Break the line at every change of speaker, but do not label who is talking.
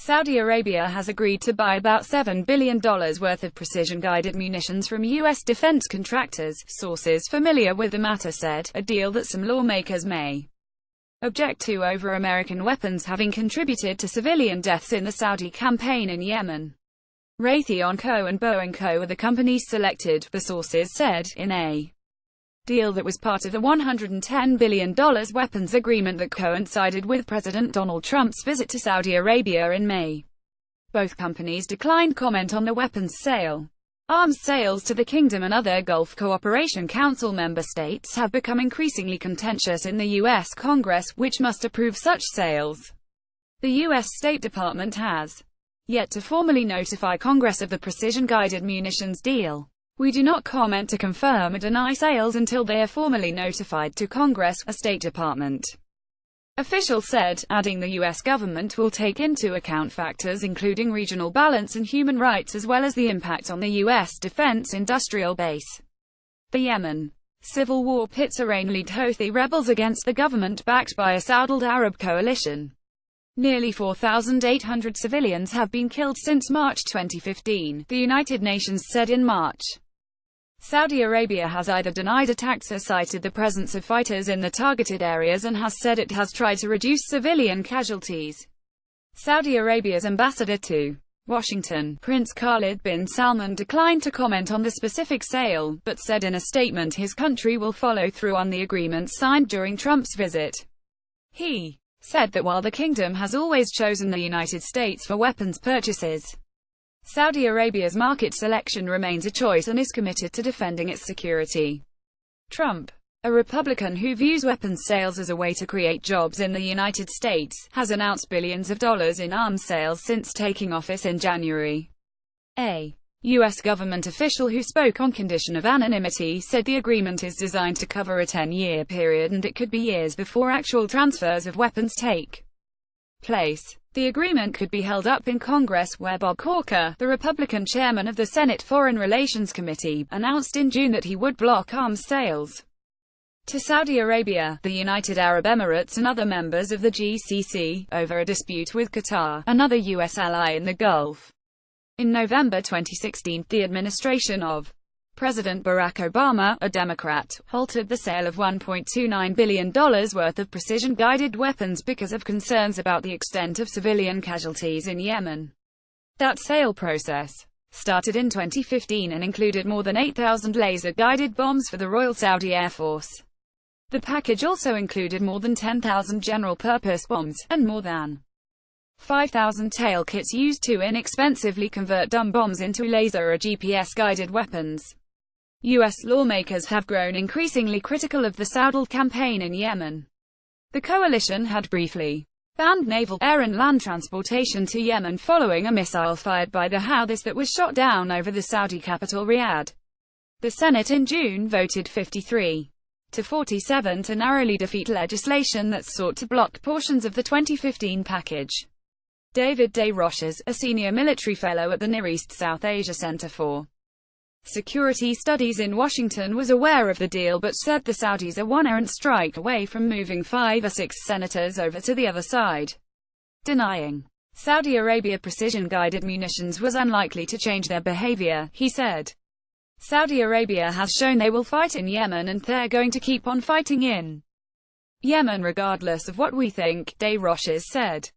Saudi Arabia has agreed to buy about $7 billion worth of precision-guided munitions from U.S. defense contractors, sources familiar with the matter said, a deal that some lawmakers may object to over American weapons having contributed to civilian deaths in the Saudi campaign in Yemen. Raytheon Co. and Boeing Co. are the companies selected, the sources said, in a deal that was part of the $110 billion weapons agreement that coincided with President Donald Trump's visit to Saudi Arabia in May. Both companies declined comment on the weapons sale. Arms sales to the Kingdom and other Gulf Cooperation Council member states have become increasingly contentious in the U.S. Congress, which must approve such sales. The U.S. State Department has yet to formally notify Congress of the precision-guided munitions deal. We do not comment to confirm or deny sales until they are formally notified to Congress, a State Department official said, adding the U.S. government will take into account factors including regional balance and human rights as well as the impact on the U.S. defense industrial base. The Yemen civil war pits Iran-led Houthi rebels against the government backed by a Saudi Arab coalition. Nearly 4,800 civilians have been killed since March 2015, the United Nations said in March. Saudi Arabia has either denied attacks or cited the presence of fighters in the targeted areas and has said it has tried to reduce civilian casualties. Saudi Arabia's ambassador to Washington, Prince Khalid bin Salman, declined to comment on the specific sale, but said in a statement his country will follow through on the agreements signed during Trump's visit. He said that while the kingdom has always chosen the United States for weapons purchases, Saudi Arabia's market selection remains a choice and is committed to defending its security. Trump, a Republican who views weapons sales as a way to create jobs in the United States, has announced billions of dollars in arms sales since taking office in January. A U.S. government official who spoke on condition of anonymity said the agreement is designed to cover a 10-year period and it could be years before actual transfers of weapons take place. The agreement could be held up in Congress, where Bob Corker, the Republican chairman of the Senate Foreign Relations Committee, announced in June that he would block arms sales to Saudi Arabia, the United Arab Emirates and other members of the GCC, over a dispute with Qatar, another U.S. ally in the Gulf. In November 2016, the administration of President Barack Obama, a Democrat, halted the sale of $1.29 billion worth of precision-guided weapons because of concerns about the extent of civilian casualties in Yemen. That sale process started in 2015 and included more than 8,000 laser-guided bombs for the Royal Saudi Air Force. The package also included more than 10,000 general-purpose bombs, and more than 5,000 tail kits used to inexpensively convert dumb bombs into laser or GPS-guided weapons. U.S. lawmakers have grown increasingly critical of the Saudi campaign in Yemen. The coalition had briefly banned naval, air and land transportation to Yemen following a missile fired by the Houthis that was shot down over the Saudi capital Riyadh. The Senate in June voted 53-47 to narrowly defeat legislation that sought to block portions of the 2015 package. David Desroches, a senior military fellow at the Near East South Asia Center for Security Studies in Washington, was aware of the deal but said the Saudis are one errant strike away from moving 5 or 6 senators over to the other side. Denying Saudi Arabia precision-guided munitions was unlikely to change their behavior, he said. Saudi Arabia has shown they will fight in Yemen and they're going to keep on fighting in Yemen regardless of what we think, Desroches said.